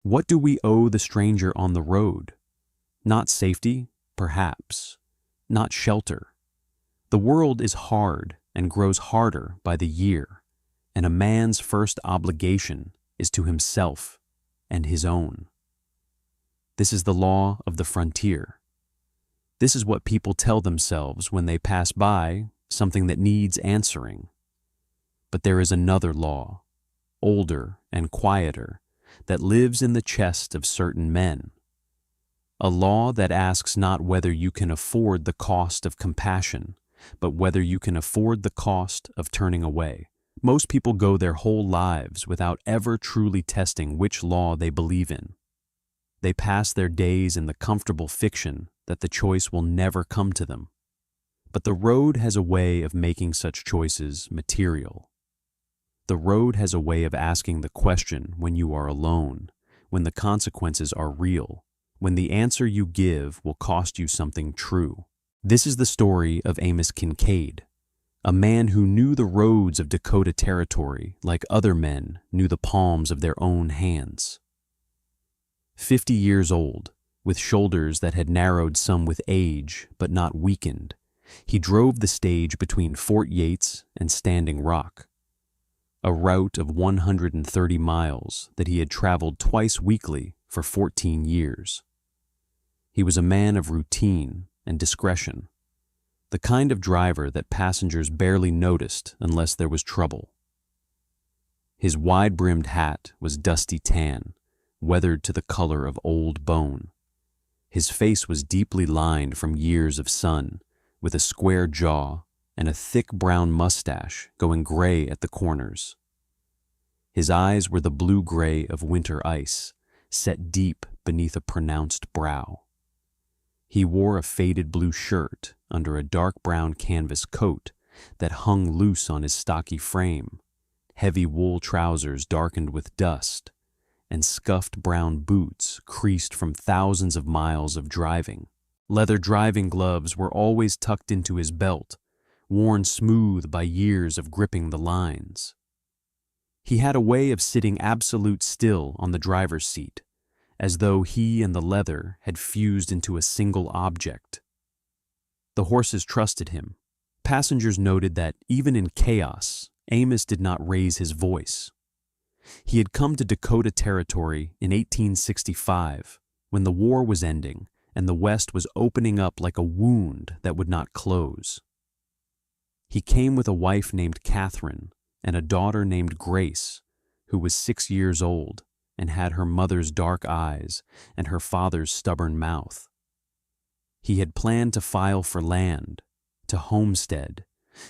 What do we owe the stranger on the road? Not safety, perhaps. Not shelter. The world is hard and grows harder by the year, and a man's first obligation is to himself and his own. This is the law of the frontier. This is what people tell themselves when they pass by something that needs answering. But there is another law, older and quieter, that lives in the chest of certain men. A law that asks not whether you can afford the cost of compassion, but whether you can afford the cost of turning away. Most people go their whole lives without ever truly testing which law they believe in. They pass their days in the comfortable fiction that the choice will never come to them. But the road has a way of making such choices material. The road has a way of asking the question when you are alone, when the consequences are real, when the answer you give will cost you something true. This is the story of Amos Kincaid, a man who knew the roads of Dakota Territory like other men knew the palms of their own hands. 50 years old, with shoulders that had narrowed some with age but not weakened, he drove the stage between Fort Yates and Standing Rock, a route of 130 miles that he had traveled twice weekly for 14 years. He was a man of routine and discretion, the kind of driver that passengers barely noticed unless there was trouble. His wide-brimmed hat was dusty tan, weathered to the color of old bone. His face was deeply lined from years of sun, with a square jaw and a thick brown mustache going gray at the corners. His eyes were the blue-gray of winter ice, set deep beneath a pronounced brow. He wore a faded blue shirt under a dark brown canvas coat that hung loose on his stocky frame, heavy wool trousers darkened with dust, and scuffed brown boots creased from thousands of miles of driving. Leather driving gloves were always tucked into his belt, worn smooth by years of gripping the lines. He had a way of sitting absolute still on the driver's seat, as though he and the leather had fused into a single object. The horses trusted him. Passengers noted that, even in chaos, Amos did not raise his voice. He had come to Dakota Territory in 1865, when the war was ending and the West was opening up like a wound that would not close. He came with a wife named Catherine and a daughter named Grace, who was 6 years old and had her mother's dark eyes and her father's stubborn mouth. He had planned to file for land, to homestead,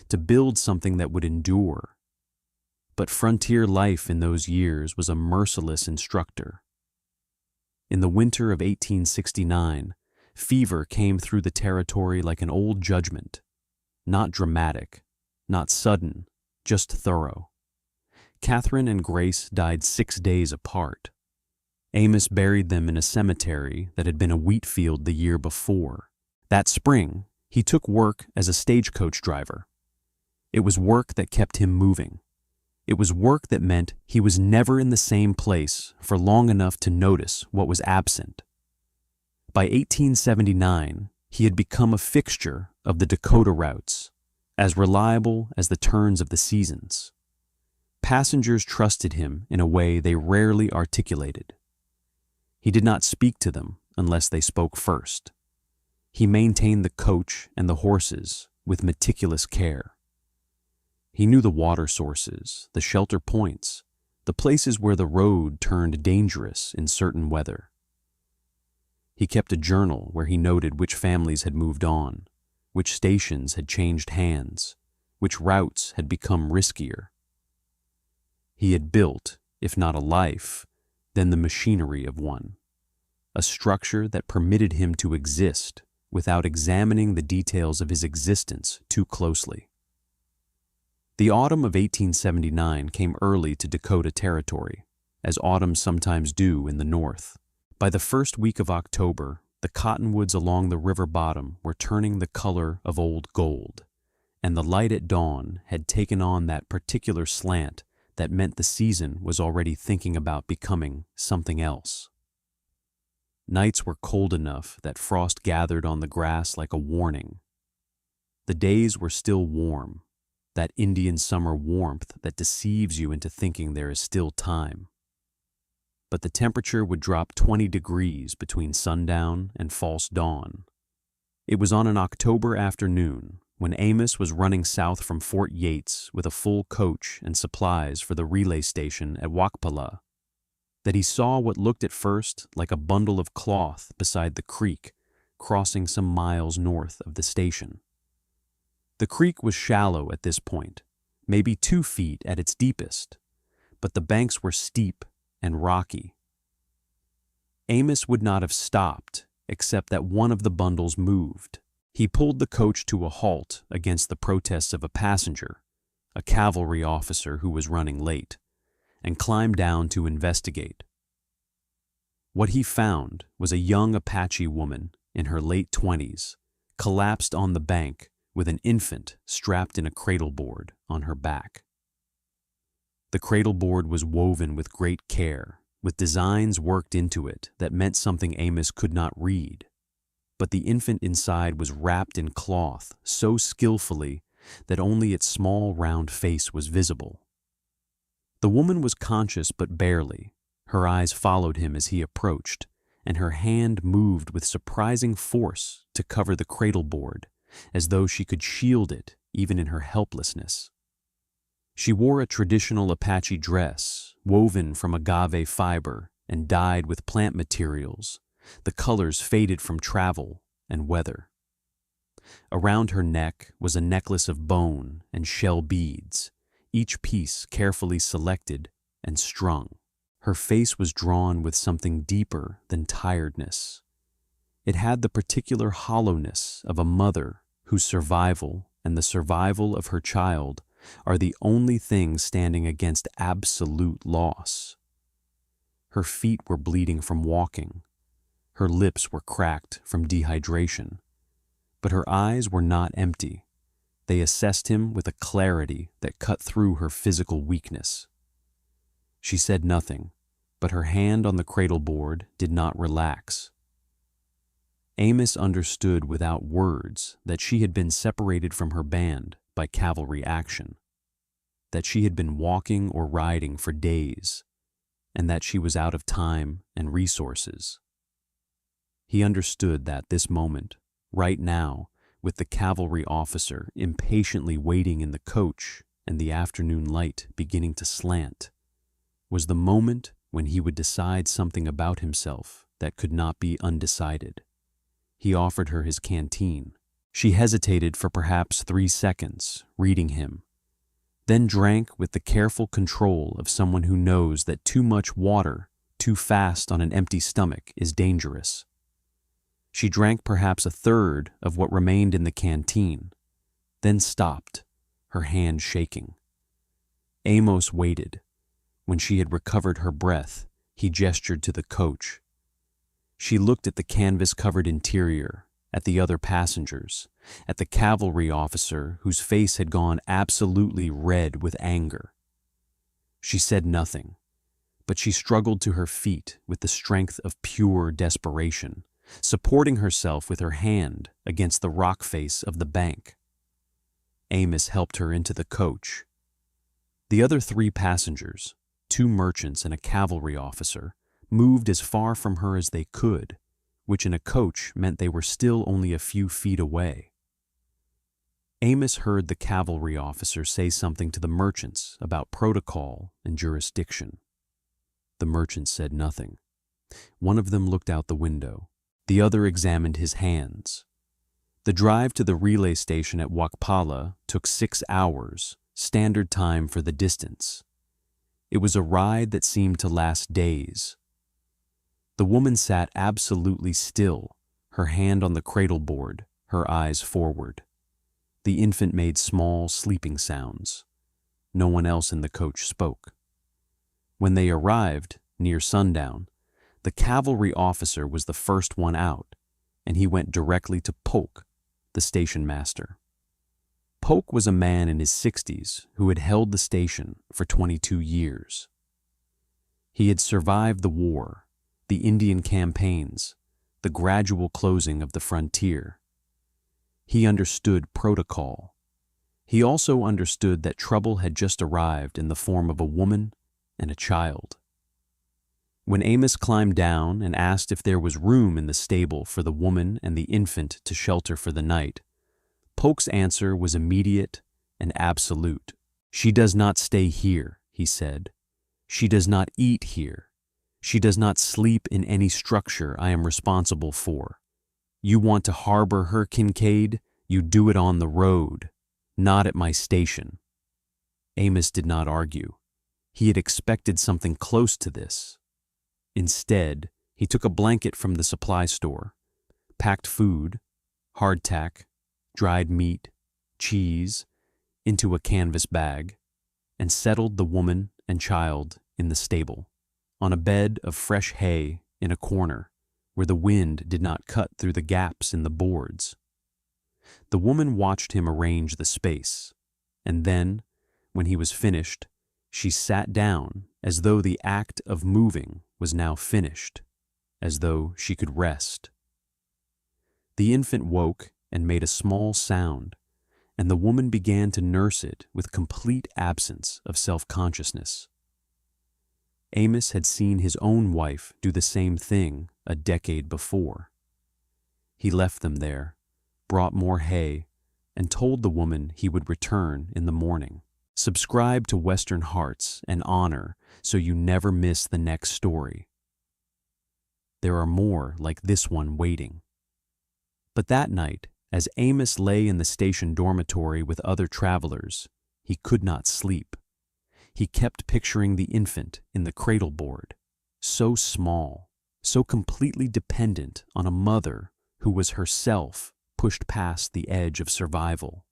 to build something that would endure. But frontier life in those years was a merciless instructor. In the winter of 1869, fever came through the territory like an old judgment, not dramatic, not sudden, just thorough. Catherine and Grace died 6 days apart. Amos buried them in a cemetery that had been a wheat field the year before. That spring, he took work as a stagecoach driver. It was work that kept him moving. It was work that meant he was never in the same place for long enough to notice what was absent. By 1879, he had become a fixture of the Dakota routes, as reliable as the turns of the seasons. Passengers trusted him in a way they rarely articulated. He did not speak to them unless they spoke first. He maintained the coach and the horses with meticulous care. He knew the water sources, the shelter points, the places where the road turned dangerous in certain weather. He kept a journal where he noted which families had moved on, which stations had changed hands, which routes had become riskier. He had built, if not a life, then the machinery of one, a structure that permitted him to exist without examining the details of his existence too closely. The autumn of 1879 came early to Dakota Territory, as autumns sometimes do in the North. By the first week of October, the cottonwoods along the river bottom were turning the color of old gold, and the light at dawn had taken on that particular slant that meant the season was already thinking about becoming something else. Nights were cold enough that frost gathered on the grass like a warning. The days were still warm, that Indian summer warmth that deceives you into thinking there is still time. But the temperature would drop 20 degrees between sundown and false dawn. It was on an October afternoon, when Amos was running south from Fort Yates with a full coach and supplies for the relay station at Wakpala, that he saw what looked at first like a bundle of cloth beside the creek, crossing some miles north of the station. The creek was shallow at this point, maybe 2 feet at its deepest, but the banks were steep and rocky. Amos would not have stopped except that one of the bundles moved. He pulled the coach to a halt against the protests of a passenger, a cavalry officer who was running late, and climbed down to investigate. What he found was a young Apache woman in her late 20s, collapsed on the bank with an infant strapped in a cradle board on her back. The cradle board was woven with great care, with designs worked into it that meant something Amos could not read. But the infant inside was wrapped in cloth so skillfully that only its small round face was visible. The woman was conscious but barely. Her eyes followed him as he approached, and her hand moved with surprising force to cover the cradle board, as though she could shield it even in her helplessness. She wore a traditional Apache dress, woven from agave fiber and dyed with plant materials, the colors faded from travel and weather. Around her neck was a necklace of bone and shell beads, each piece carefully selected and strung. Her face was drawn with something deeper than tiredness. It had the particular hollowness of a mother whose survival and the survival of her child are the only things standing against absolute loss. Her feet were bleeding from walking. Her lips were cracked from dehydration. But her eyes were not empty. They assessed him with a clarity that cut through her physical weakness. She said nothing, but her hand on the cradle board did not relax. Amos understood without words that she had been separated from her band by cavalry action, that she had been walking or riding for days, and that she was out of time and resources. He understood that this moment, right now, with the cavalry officer impatiently waiting in the coach and the afternoon light beginning to slant, was the moment when he would decide something about himself that could not be undecided. He offered her his canteen. She hesitated for perhaps 3 seconds, reading him, then drank with the careful control of someone who knows that too much water, too fast on an empty stomach is dangerous. She drank perhaps 1/3 of what remained in the canteen, then stopped, her hand shaking. Amos waited. When she had recovered her breath, he gestured to the coach. She looked at the canvas-covered interior, at the other passengers, at the cavalry officer whose face had gone absolutely red with anger. She said nothing, but she struggled to her feet with the strength of pure desperation, supporting herself with her hand against the rock face of the bank. Amos helped her into the coach. The other 3 passengers, 2 merchants and a cavalry officer, moved as far from her as they could, which in a coach meant they were still only a few feet away. Amos heard the cavalry officer say something to the merchants about protocol and jurisdiction. The merchants said nothing. One of them looked out the window. The other examined his hands. The drive to the relay station at Wakpala took 6 hours, standard time for the distance. It was a ride that seemed to last days. The woman sat absolutely still, her hand on the cradle board, her eyes forward. The infant made small, sleeping sounds. No one else in the coach spoke. When they arrived, near sundown, the cavalry officer was the first one out, and he went directly to Polk, the station master. Polk was a man in his 60s who had held the station for 22 years. He had survived the war, the Indian campaigns, the gradual closing of the frontier. He understood protocol. He also understood that trouble had just arrived in the form of a woman and a child. When Amos climbed down and asked if there was room in the stable for the woman and the infant to shelter for the night, Polk's answer was immediate and absolute. "She does not stay here," he said. "She does not eat here. She does not sleep in any structure I am responsible for. You want to harbor her, Kincaid? You do it on the road, not at my station." Amos did not argue. He had expected something close to this. Instead, he took a blanket from the supply store, packed food, hardtack, dried meat, cheese, into a canvas bag, and settled the woman and child in the stable, on a bed of fresh hay in a corner where the wind did not cut through the gaps in the boards. The woman watched him arrange the space, and then, when he was finished, she sat down as though the act of moving was now finished, as though she could rest. The infant woke and made a small sound, and the woman began to nurse it with complete absence of self-consciousness. Amos had seen his own wife do the same thing a decade before. He left them there, brought more hay, and told the woman he would return in the morning. Subscribe to Western Hearts and Honor so you never miss the next story. There are more like this one waiting. But that night, as Amos lay in the station dormitory with other travelers, he could not sleep. He kept picturing the infant in the cradle board, so small, so completely dependent on a mother who was herself pushed past the edge of survival.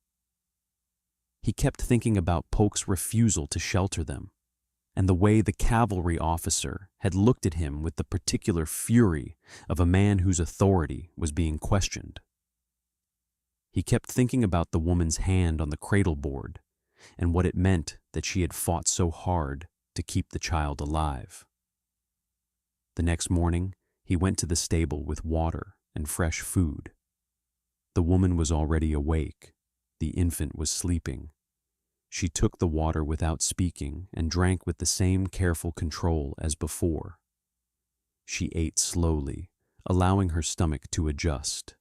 He kept thinking about Polk's refusal to shelter them, and the way the cavalry officer had looked at him with the particular fury of a man whose authority was being questioned. He kept thinking about the woman's hand on the cradle board and what it meant that she had fought so hard to keep the child alive. The next morning, he went to the stable with water and fresh food. The woman was already awake. The infant was sleeping. She took the water without speaking and drank with the same careful control as before. She ate slowly, allowing her stomach to adjust.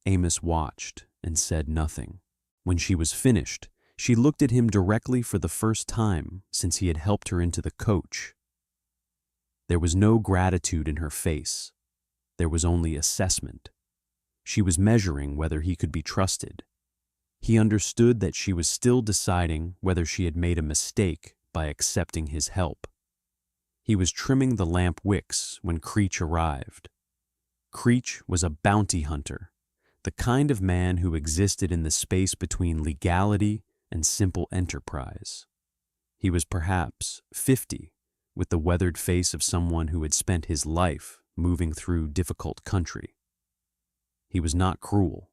Amos watched and said nothing. When she was finished, she looked at him directly for the first time since he had helped her into the coach. There was no gratitude in her face. There was only assessment. She was measuring whether he could be trusted. He understood that she was still deciding whether she had made a mistake by accepting his help. He was trimming the lamp wicks when Creech arrived. Creech was a bounty hunter, the kind of man who existed in the space between legality and simple enterprise. He was perhaps 50, with the weathered face of someone who had spent his life moving through difficult country. He was not cruel.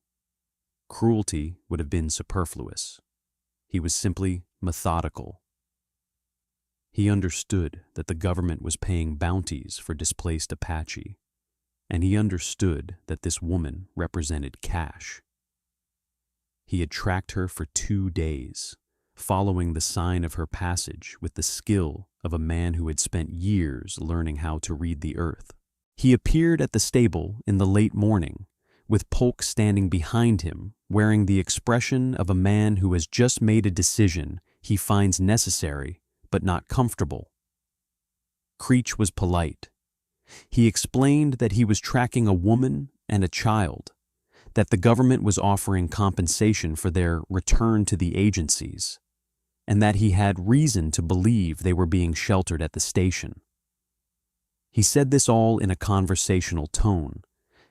Cruelty would have been superfluous. He was simply methodical. He understood that the government was paying bounties for displaced Apache, and he understood that this woman represented cash. He had tracked her for 2 days, following the sign of her passage with the skill of a man who had spent years learning how to read the earth. He appeared at the stable in the late morning, with Polk standing behind him, wearing the expression of a man who has just made a decision he finds necessary but not comfortable. Creech was polite. He explained that he was tracking a woman and a child, that the government was offering compensation for their return to the agencies, and that he had reason to believe they were being sheltered at the station. He said this all in a conversational tone,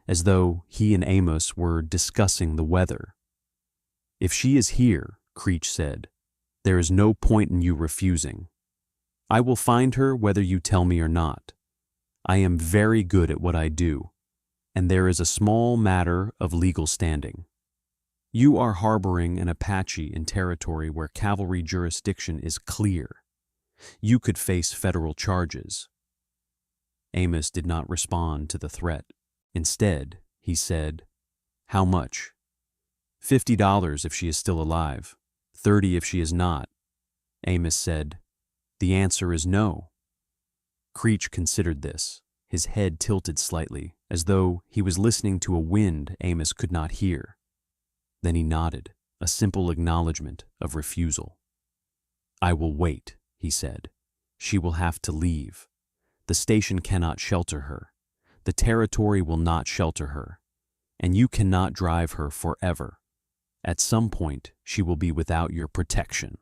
as though he and Amos were discussing the weather. "If she is here," Creech said, "there is no point in you refusing. I will find her whether you tell me or not. I am very good at what I do, and there is a small matter of legal standing." You are harboring an Apache in territory where cavalry jurisdiction is clear. You could face federal charges." Amos did not respond to the threat. Instead, he said, "How much?" $50 if she is still alive, 30 if she is not." Amos said, "The answer is no." Creech considered this, his head tilted slightly, as though he was listening to a wind Amos could not hear. Then he nodded, a simple acknowledgement of refusal. "I will wait," he said. "She will have to leave. The station cannot shelter her. The territory will not shelter her. And you cannot drive her forever. At some point, she will be without your protection.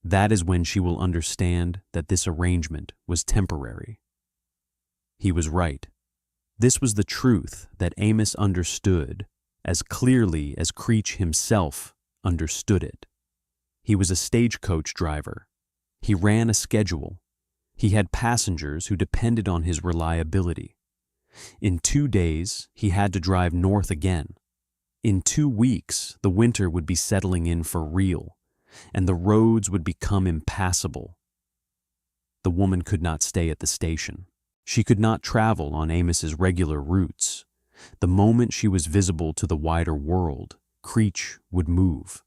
That is when she will understand that this arrangement was temporary." He was right. This was the truth that Amos understood as clearly as Creech himself understood it. He was a stagecoach driver. He ran a schedule. He had passengers who depended on his reliability. In 2 days, he had to drive north again. In 2 weeks, the winter would be settling in for real, and the roads would become impassable. The woman could not stay at the station. She could not travel on Amos's regular routes. The moment she was visible to the wider world, Creech would move.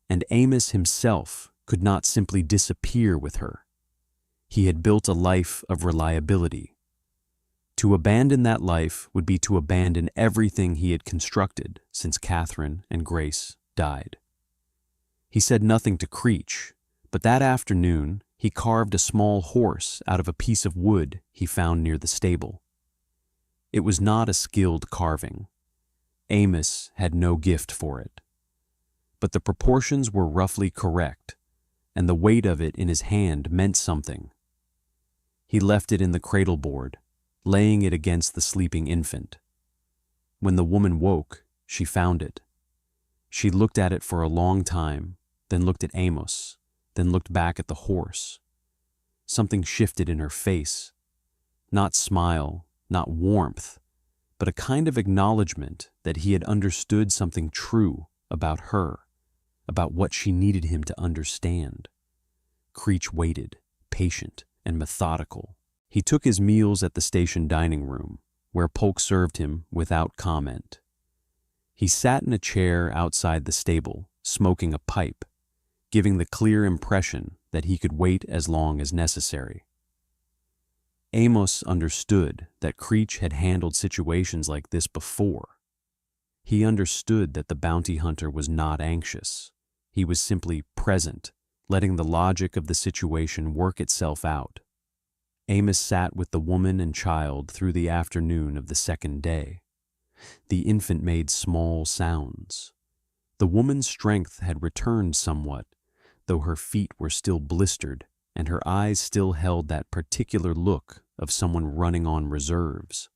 And Amos himself could not simply disappear with her. He had built a life of reliability. To abandon that life would be to abandon everything he had constructed since Catherine and Grace died. He said nothing to Creech, but that afternoon he carved a small horse out of a piece of wood he found near the stable. It was not a skilled carving. Amos had no gift for it. But the proportions were roughly correct, and the weight of it in his hand meant something. He left it in the cradle board, laying it against the sleeping infant. When the woman woke, she found it. She looked at it for a long time, then looked at Amos, then looked back at the horse. Something shifted in her face. Not smile, not warmth, but a kind of acknowledgement that he had understood something true about her, about what she needed him to understand. Creech waited, patient and methodical. He took his meals at the station dining room, where Polk served him without comment. He sat in a chair outside the stable, smoking a pipe, giving the clear impression that he could wait as long as necessary. Amos understood that Creech had handled situations like this before. He understood that the bounty hunter was not anxious. He was simply present, letting the logic of the situation work itself out. Amos sat with the woman and child through the afternoon of the second day. The infant made small sounds. The woman's strength had returned somewhat, though her feet were still blistered and her eyes still held that particular look of someone running on reserves.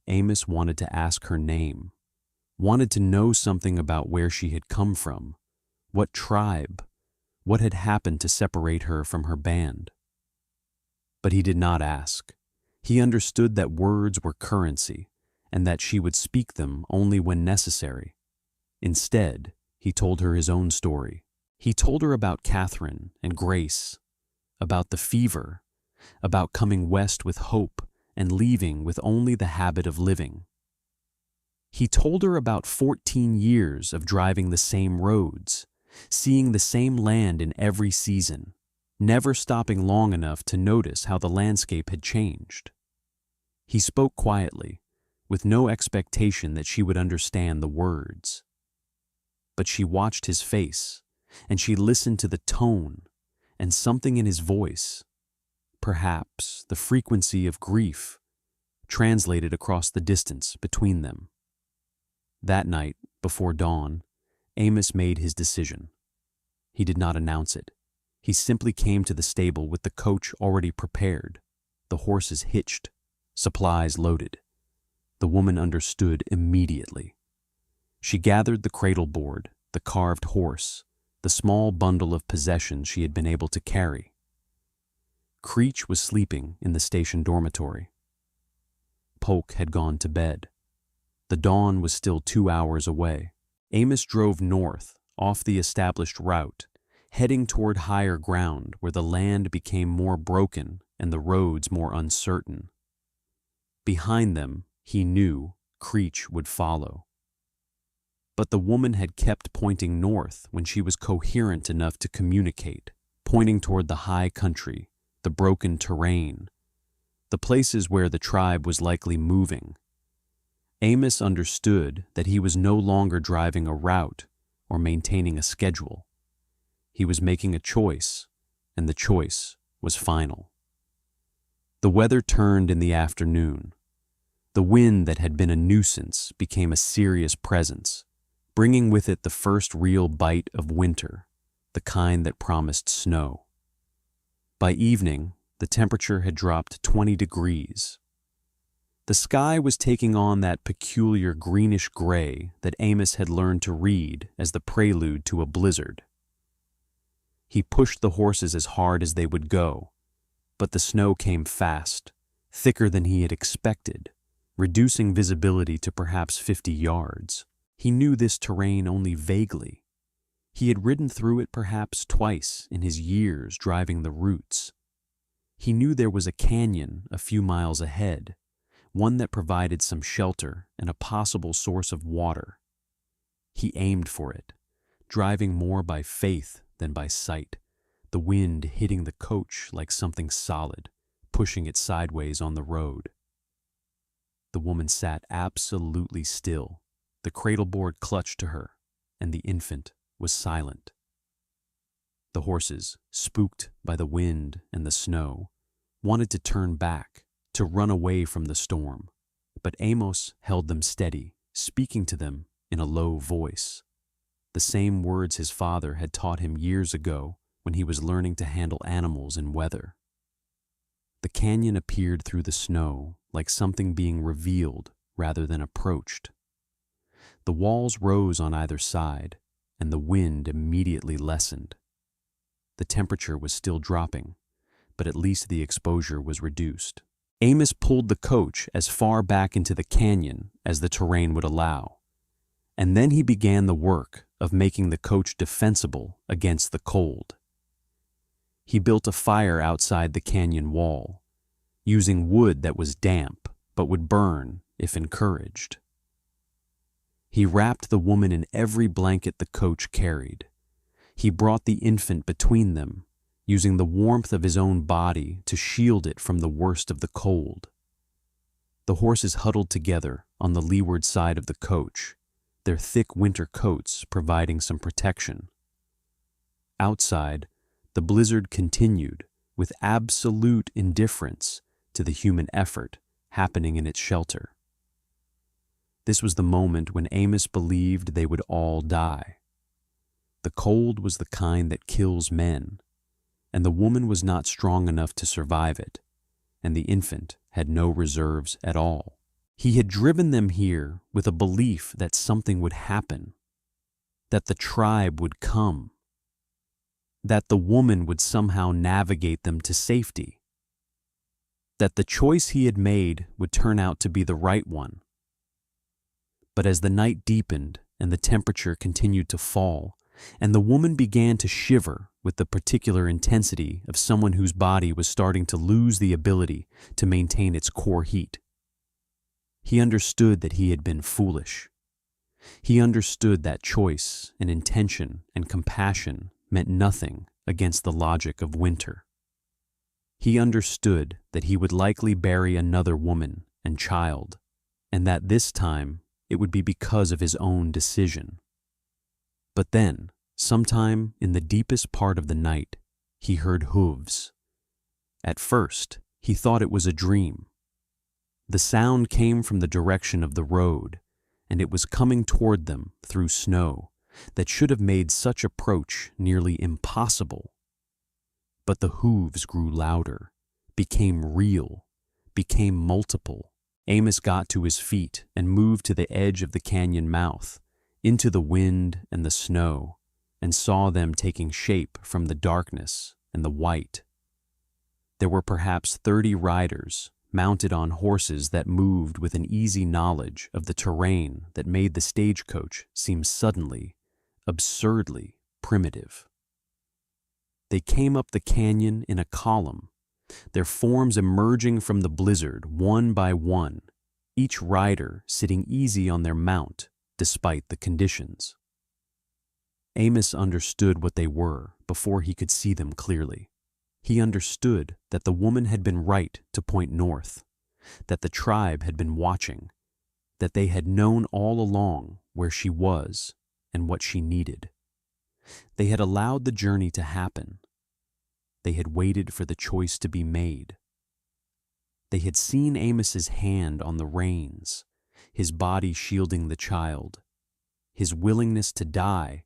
Amos wanted to ask her name, wanted to know something about where she had come from, what tribe, what had happened to separate her from her band. But he did not ask. He understood that words were currency and that she would speak them only when necessary. Instead, he told her his own story. He told her about Catherine and Grace, about the fever, about coming west with hope and leaving with only the habit of living. He told her about 14 years of driving the same roads, seeing the same land in every season, never stopping long enough to notice how the landscape had changed. He spoke quietly, with no expectation that she would understand the words. But she watched his face, and she listened to the tone and something in his voice, perhaps the frequency of grief, translated across the distance between them. That night, before dawn, Amos made his decision. He did not announce it. He simply came to the stable with the coach already prepared, the horses hitched, supplies loaded. The woman understood immediately. She gathered the cradle board, the carved horse, the small bundle of possessions she had been able to carry. Creech was sleeping in the station dormitory. Polk had gone to bed. The dawn was still 2 hours away. Amos drove north, off the established route, heading toward higher ground where the land became more broken and the roads more uncertain. Behind them, he knew, Creech would follow. But the woman had kept pointing north when she was coherent enough to communicate, pointing toward the high country, the broken terrain, the places where the tribe was likely moving. Amos understood that he was no longer driving a route or maintaining a schedule. He was making a choice, and the choice was final. The weather turned in the afternoon. The wind that had been a nuisance became a serious presence, bringing with it the first real bite of winter, the kind that promised snow. By evening, the temperature had dropped 20 degrees. The sky was taking on that peculiar greenish gray that Amos had learned to read as the prelude to a blizzard. He pushed the horses as hard as they would go, but the snow came fast, thicker than he had expected, reducing visibility to perhaps 50 yards. He knew this terrain only vaguely. He had ridden through it perhaps twice in his years driving the routes. He knew there was a canyon a few miles ahead, one that provided some shelter and a possible source of water. He aimed for it, driving more by faith than by sight, the wind hitting the coach like something solid, pushing it sideways on the road. The woman sat absolutely still. The cradleboard clutched to her, and the infant was silent. The horses, spooked by the wind and the snow, wanted to turn back, to run away from the storm, but Amos held them steady, speaking to them in a low voice, the same words his father had taught him years ago when he was learning to handle animals in weather. The canyon appeared through the snow like something being revealed rather than approached. The walls rose on either side, and the wind immediately lessened. The temperature was still dropping, but at least the exposure was reduced. Amos pulled the coach as far back into the canyon as the terrain would allow, and then he began the work of making the coach defensible against the cold. He built a fire outside the canyon wall, using wood that was damp but would burn if encouraged. He wrapped the woman in every blanket the coach carried. He brought the infant between them, using the warmth of his own body to shield it from the worst of the cold. The horses huddled together on the leeward side of the coach, their thick winter coats providing some protection. Outside, the blizzard continued with absolute indifference to the human effort happening in its shelter. This was the moment when Amos believed they would all die. The cold was the kind that kills men, and the woman was not strong enough to survive it, and the infant had no reserves at all. He had driven them here with a belief that something would happen, that the tribe would come, that the woman would somehow navigate them to safety, that the choice he had made would turn out to be the right one. But as the night deepened and the temperature continued to fall, and the woman began to shiver with the particular intensity of someone whose body was starting to lose the ability to maintain its core heat, he understood that he had been foolish. He understood that choice and intention and compassion meant nothing against the logic of winter. He understood that he would likely bury another woman and child, and that this time it would be because of his own decision. But then, sometime in the deepest part of the night, he heard hooves. At first, he thought it was a dream. The sound came from the direction of the road, and it was coming toward them through snow that should have made such approach nearly impossible. But the hooves grew louder, became real, became multiple. Amos got to his feet and moved to the edge of the canyon mouth, into the wind and the snow, and saw them taking shape from the darkness and the white. There were perhaps 30 riders, mounted on horses that moved with an easy knowledge of the terrain that made the stagecoach seem suddenly, absurdly primitive. They came up the canyon in a column, their forms emerging from the blizzard one by one, each rider sitting easy on their mount despite the conditions. Amos understood what they were before he could see them clearly. He understood that the woman had been right to point north, that the tribe had been watching, that they had known all along where she was and what she needed. They had allowed the journey to happen. They had waited for the choice to be made. They had seen Amos's hand on the reins, his body shielding the child, his willingness to die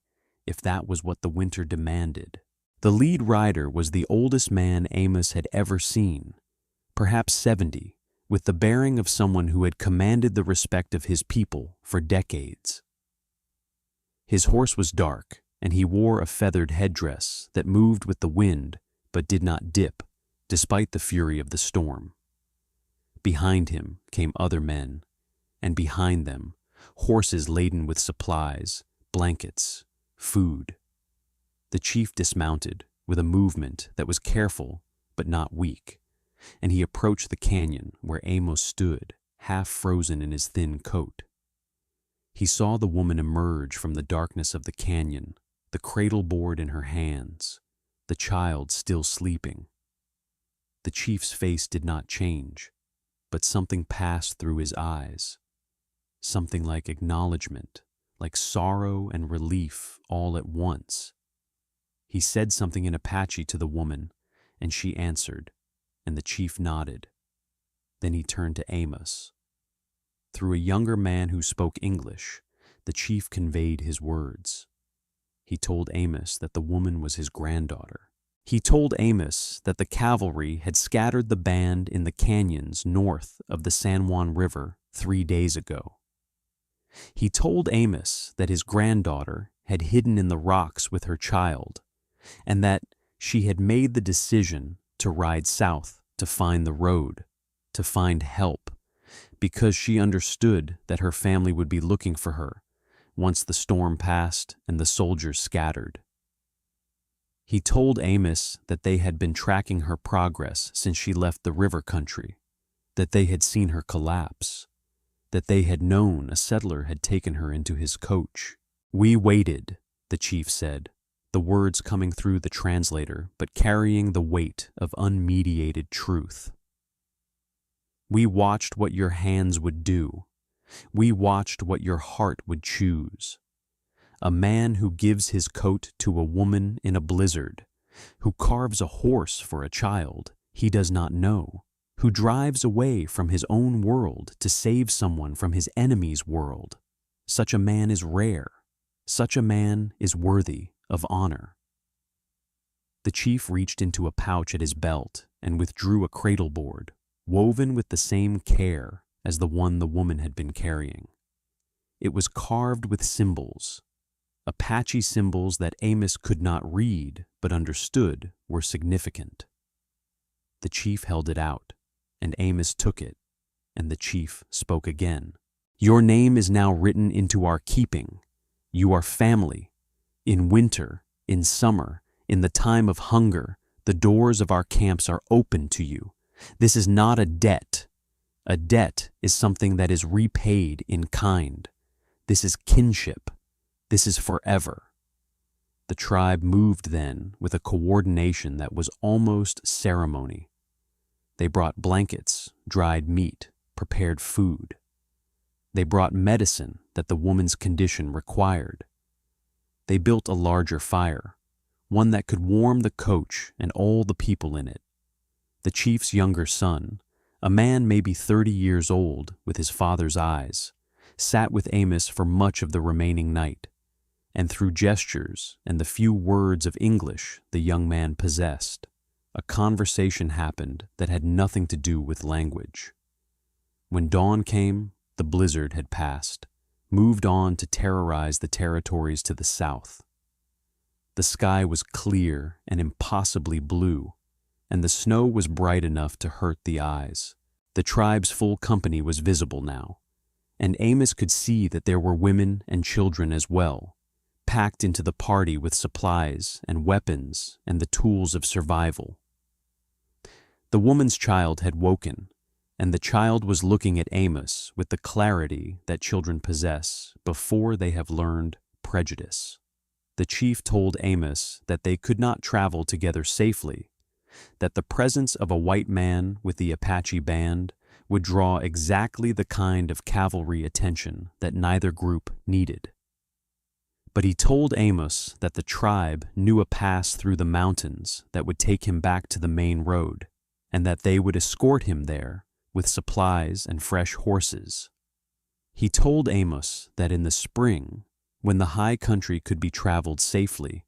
if that was what the winter demanded. The lead rider was the oldest man Amos had ever seen, perhaps 70, with the bearing of someone who had commanded the respect of his people for decades. His horse was dark, and he wore a feathered headdress that moved with the wind but did not dip, despite the fury of the storm. Behind him came other men, and behind them, horses laden with supplies, blankets, food. The chief dismounted with a movement that was careful but not weak, and he approached the canyon where Amos stood, half frozen in his thin coat. He saw the woman emerge from the darkness of the canyon, the cradle board in her hands, the child still sleeping. The chief's face did not change, but something passed through his eyes, something like acknowledgement, like sorrow and relief all at once. He said something in Apache to the woman, and she answered, and the chief nodded. Then he turned to Amos. Through a younger man who spoke English, the chief conveyed his words. He told Amos that the woman was his granddaughter. He told Amos that the cavalry had scattered the band in the canyons north of the San Juan River 3 days ago. He told Amos that his granddaughter had hidden in the rocks with her child, and that she had made the decision to ride south to find the road, to find help, because she understood that her family would be looking for her once the storm passed and the soldiers scattered. He told Amos that they had been tracking her progress since she left the river country, that they had seen her collapse, that they had known a settler had taken her into his coach. "We waited," the chief said, the words coming through the translator but carrying the weight of unmediated truth. "We watched what your hands would do. We watched what your heart would choose. A man who gives his coat to a woman in a blizzard, who carves a horse for a child he does not know, who drives away from his own world to save someone from his enemy's world. Such a man is rare. Such a man is worthy of honor." The chief reached into a pouch at his belt and withdrew a cradle board, woven with the same care as the one the woman had been carrying. It was carved with symbols, Apache symbols that Amos could not read but understood were significant. The chief held it out, and Amos took it, and the chief spoke again. "Your name is now written into our keeping. You are family. In winter, in summer, in the time of hunger, the doors of our camps are open to you. This is not a debt. A debt is something that is repaid in kind. This is kinship. This is forever." The tribe moved then with a coordination that was almost ceremony. They brought blankets, dried meat, prepared food. They brought medicine that the woman's condition required. They built a larger fire, one that could warm the coach and all the people in it. The chief's younger son, a man maybe 30 years old with his father's eyes, sat with Amos for much of the remaining night, and through gestures and the few words of English the young man possessed, a conversation happened that had nothing to do with language. When dawn came, the blizzard had passed, moved on to terrorize the territories to the south. The sky was clear and impossibly blue, and the snow was bright enough to hurt the eyes. The tribe's full company was visible now, and Amos could see that there were women and children as well, packed into the party with supplies and weapons and the tools of survival. The woman's child had woken, and the child was looking at Amos with the clarity that children possess before they have learned prejudice. The chief told Amos that they could not travel together safely, that the presence of a white man with the Apache band would draw exactly the kind of cavalry attention that neither group needed. But he told Amos that the tribe knew a pass through the mountains that would take him back to the main road, and that they would escort him there with supplies and fresh horses. He told Amos that in the spring, when the high country could be traveled safely,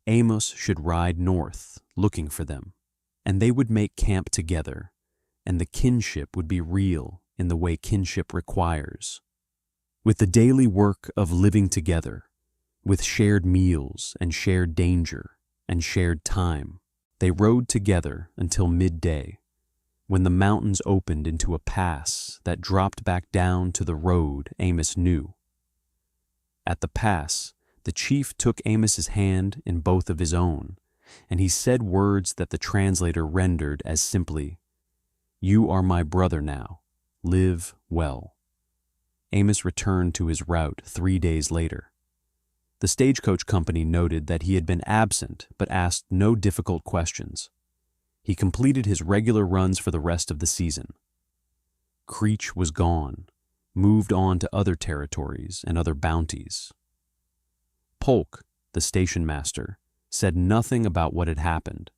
Amos should ride north looking for them, and they would make camp together, and the kinship would be real in the way kinship requires. With the daily work of living together, with shared meals and shared danger and shared time, they rode together until midday, when the mountains opened into a pass that dropped back down to the road Amos knew. At the pass, the chief took Amos's hand in both of his own, and he said words that the translator rendered as simply, "You are my brother now. Live well." Amos returned to his route 3 days later. The Stagecoach company noted that he had been absent but asked no difficult questions. He completed his regular runs for the rest of the season. Creech was gone, moved on to other territories and other bounties. Polk, the station master, said nothing about what had happened,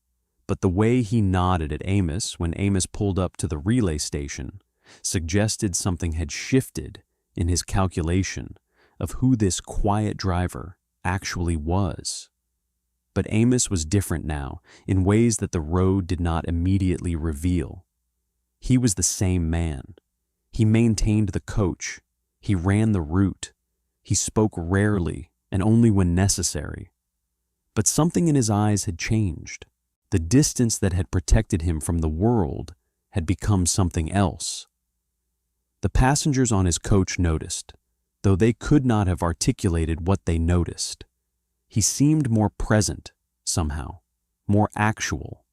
but the way he nodded at Amos when Amos pulled up to the relay station suggested something had shifted in his calculation of who this quiet driver actually was. But Amos was different now in ways that the road did not immediately reveal. He was the same man. He maintained the coach. He ran the route. He spoke rarely and only when necessary. But something in his eyes had changed. The distance that had protected him from the world had become something else. The passengers on his coach noticed, though they could not have articulated what they noticed. He seemed more present, somehow, more actual.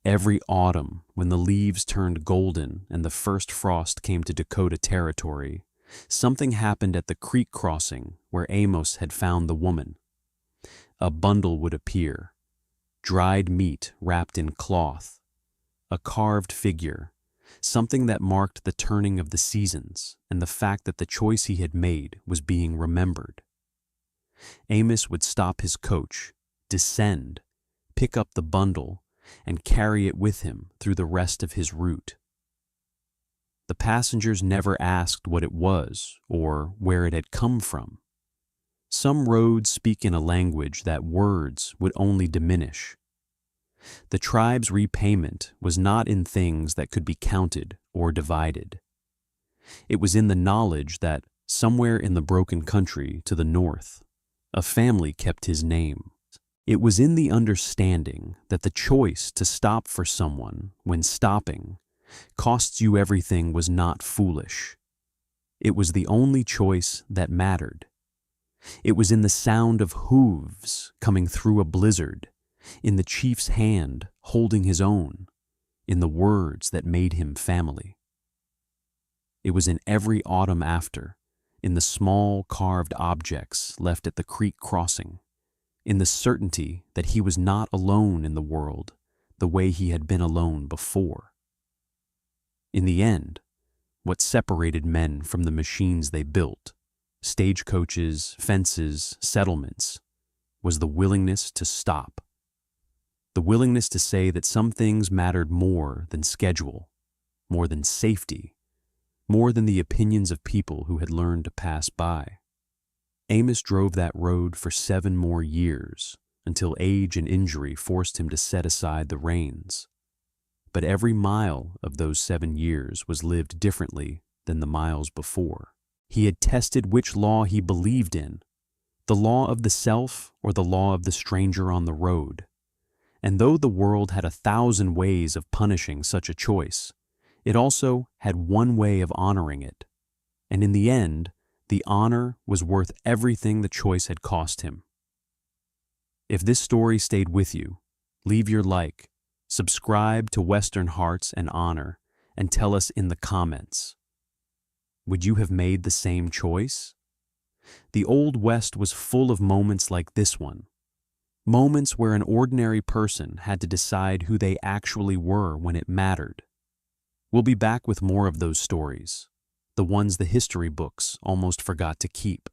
Every autumn, when the leaves turned golden and the first frost came to Dakota Territory, something happened at the creek crossing where Amos had found the woman. A bundle would appear, dried meat wrapped in cloth, a carved figure, something that marked the turning of the seasons and the fact that the choice he had made was being remembered. Amos would stop his coach, descend, pick up the bundle, and carry it with him through the rest of his route. The passengers never asked what it was or where it had come from. Some roads speak in a language that words would only diminish. The tribe's repayment was not in things that could be counted or divided. It was in the knowledge that somewhere in the broken country to the north, a family kept his name. It was in the understanding that the choice to stop for someone when stopping costs you everything was not foolish. It was the only choice that mattered. It was in the sound of hooves coming through a blizzard, in the chief's hand holding his own, in the words that made him family. It was in every autumn after, in the small carved objects left at the creek crossing, in the certainty that he was not alone in the world the way he had been alone before. In the end, what separated men from the machines they built, stagecoaches, fences, settlements, was the willingness to stop. The willingness to say that some things mattered more than schedule, more than safety, more than the opinions of people who had learned to pass by. Amos drove that road for 7 more years, until age and injury forced him to set aside the reins. But every mile of those 7 years was lived differently than the miles before. He had tested which law he believed in, the law of the self or the law of the stranger on the road. And though the world had 1,000 ways of punishing such a choice, It also had one way of honoring it, and in the end, the honor was worth everything the choice had cost him. If this story stayed with you, leave your like, subscribe to Western Hearts and Honor, and tell us in the comments. Would you have made the same choice? The Old West was full of moments like this one. Moments where an ordinary person had to decide who they actually were when it mattered. We'll be back with more of those stories, the ones the history books almost forgot to keep.